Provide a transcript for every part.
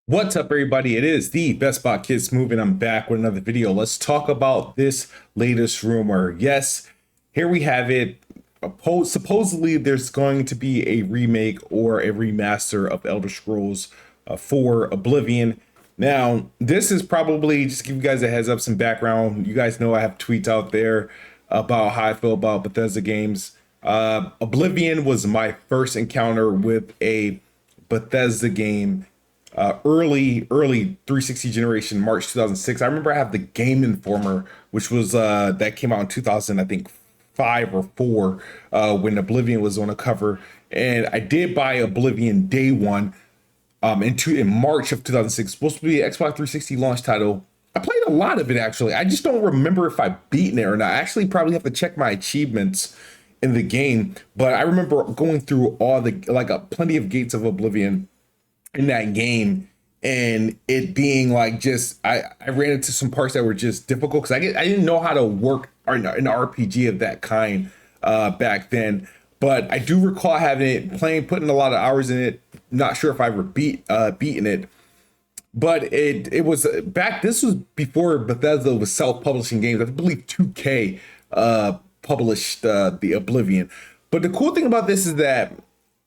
What's up, everybody? It is the Best Bot Kids Move, and I'm back with another video. Let's talk about this latest rumor. Yes, here we have it. Supposedly, there's going to be a remake or a remaster of Elder Scrolls 4 Oblivion. Now, this is probably just to give you guys a heads up, some background. You guys know I have tweets out there about how I feel about Bethesda games. Oblivion was my first encounter with a Bethesda game, early 360 generation, March 2006. I remember I have the Game Informer, which was that came out in 2000, I think 5 or 4, when Oblivion was on a cover, and I did buy Oblivion day one, in March of 2006. Supposed to be an Xbox 360 launch title. I played a lot of it actually. I just don't remember if I beaten it or not. I actually probably have to check my achievements in the game, but I remember going through all the plenty of gates of Oblivion in that game, and it being like just I ran into some parts that were just difficult because I didn't know how to work an RPG of that kind back then. But I do recall having it putting a lot of hours in it. Not sure if I ever beaten it, but it was back. This was before Bethesda was self-publishing games. I believe 2K published the Oblivion. But the cool thing about this is that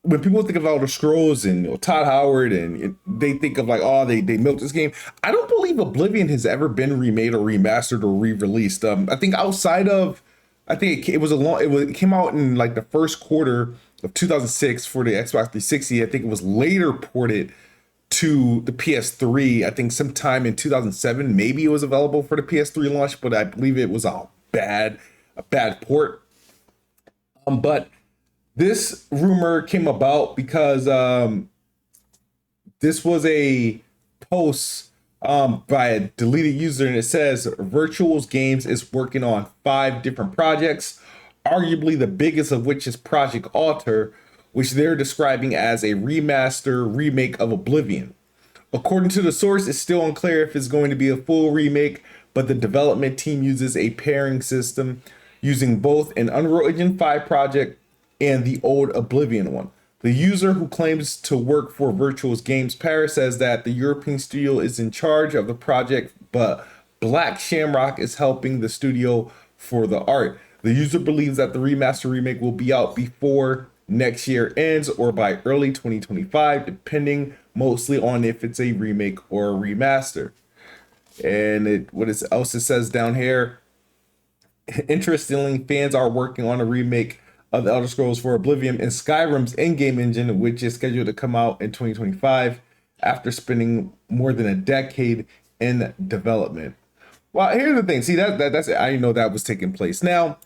when people think of Elder Scrolls and Todd Howard, and they think of like, oh, they milked this game. I don't believe Oblivion has ever been remade or remastered or re-released. I think outside of, I think it came out in like the first quarter of 2006 for the Xbox 360. I think it was later ported to the PS3. I think sometime in 2007, maybe it was available for the PS3 launch, but I believe it was a bad port. But this rumor came about because this was a post by a deleted user, and it says Virtuals Games is working on 5 different projects, arguably the biggest of which is Project Alter, which they're describing as a remake of Oblivion. According to the source, it's still unclear if it's going to be a full remake, but the development team uses a pairing system using both an Unreal Engine 5 project and the old Oblivion one. The user, who claims to work for Virtuals Games Paris, says that the European studio is in charge of the project, but Black Shamrock is helping the studio for the art. The user believes that the remaster remake will be out before next year ends or by early 2025, depending mostly on if it's a remake or a remaster. And what else it says down here, interestingly, fans are working on a remake of the Elder Scrolls for Oblivion and Skyrim's in-game engine, which is scheduled to come out in 2025 after spending more than a decade in development. Well, here's the thing. See, that's I didn't know that was taking place. Now,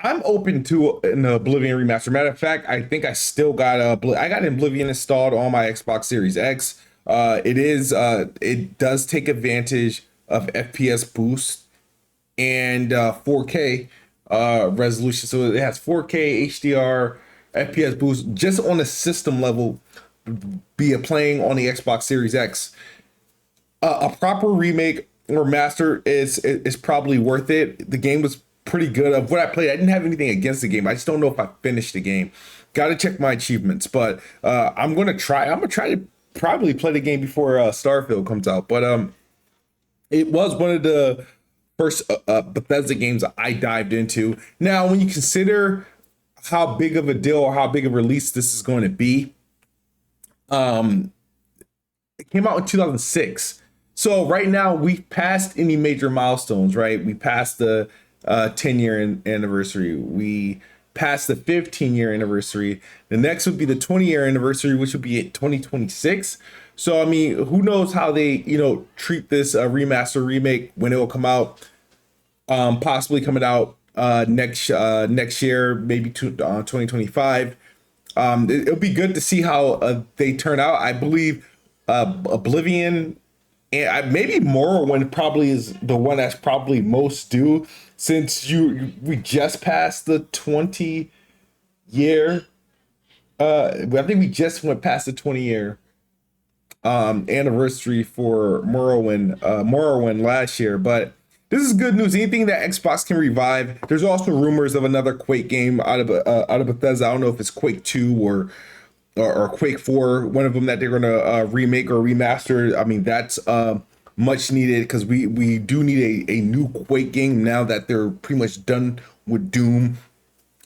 I'm open to an Oblivion remaster. Matter of fact, I think I still got I got Oblivion installed on my Xbox Series X. It does take advantage of FPS boost and 4K resolution. So it has 4K HDR, FPS boost, just on the system level, be it playing on the Xbox Series X. A proper remake or master is probably worth it. The game was pretty good. Of what I played, I didn't have anything against the game. I just don't know if I finished the game. Got to check my achievements, but I'm gonna try to probably play the game before Starfield comes out. But it was one of the first Bethesda games I dived into. Now, when you consider how big of a deal or how big of a release this is going to be, it came out in 2006. So right now we've passed any major milestones, right? We passed the 10-year anniversary. We passed the 15-year anniversary. The next would be the 20-year anniversary, which would be at 2026. So, I mean, who knows how they, treat this remaster remake when it will come out, possibly coming out next year, maybe 2025. It'll be good to see how they turn out. I believe Oblivion and maybe Morrowind probably is the one that's probably most due, since we just passed the 20-year. I think we just went past the 20-year anniversary for Morrowind last year. But this is good news. Anything that Xbox can revive. There's also rumors of another Quake game out of Bethesda. I don't know if it's Quake 2 or or Quake 4, one of them that they're gonna remake or remaster. I mean, that's much needed because we do need a new Quake game now that they're pretty much done with Doom.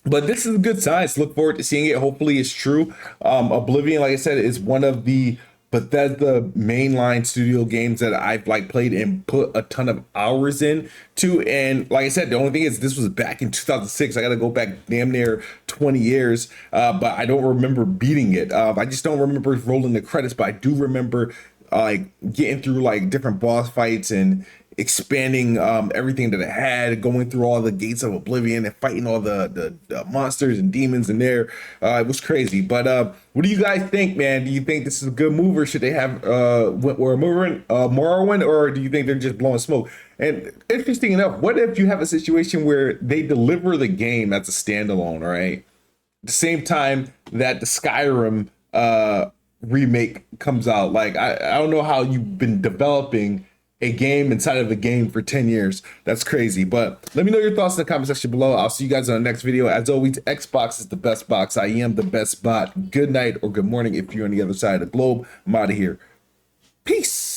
But this is a good sign. So look forward to seeing it. Hopefully it's true. Oblivion, like I said, is one of the Bethesda mainline studio games that I've like played and put a ton of hours in to. And like I said, the only thing is this was back in 2006. I got to go back damn near 20 years, but I don't remember beating it. I just don't remember rolling the credits, but I do remember like getting through like different boss fights and expanding everything that it had, going through all the gates of Oblivion and fighting all the monsters and demons in there. It was crazy. But what do you guys think, man? Do you think this is a good move, or should they have Morrowind, or do you think they're just blowing smoke? And interesting enough, what if you have a situation where they deliver the game as a standalone, all right? At the same time that the Skyrim remake comes out. Like I don't know how you've been developing a game inside of a game for 10 years. That's crazy. But let me know your thoughts in the comment section below. I'll see you guys on the next video. As always, Xbox is the best box. I am the best bot. Good night or good morning if you're on the other side of the globe. I'm out of here. Peace.